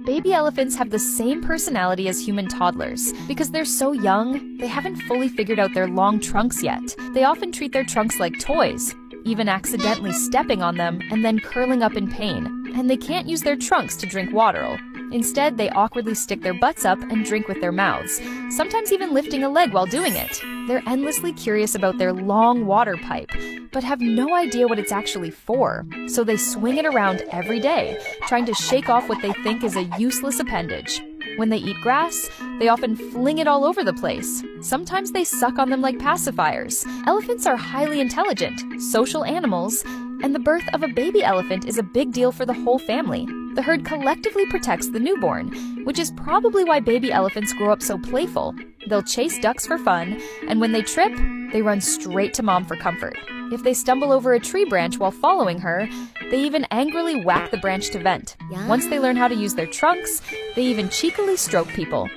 Baby elephants have the same personality as human toddlers. Because they're so young, they haven't fully figured out their long trunks yet. They often treat their trunks like toys, even accidentally stepping on them and then curling up in pain. And they can't use their trunks to drink water. Instead, they awkwardly stick their butts up and drink with their mouths, sometimes even lifting a leg while doing it. They're endlessly curious about their long water pipe, but have no idea what it's actually for. So they swing it around every day, trying to shake off what they think is a useless appendage. When they eat grass, they often fling it all over the place. Sometimes they suck on them like pacifiers. Elephants are highly intelligent, social animals, and the birth of a baby elephant is a big deal for the whole family. The herd collectively protects the newborn, which is probably why baby elephants grow up so playful. They'll chase ducks for fun, and when they trip, they run straight to mom for comfort. If they stumble over a tree branch while following her, they even angrily whack the branch to vent. Once they learn how to use their trunks, they even cheekily stroke people.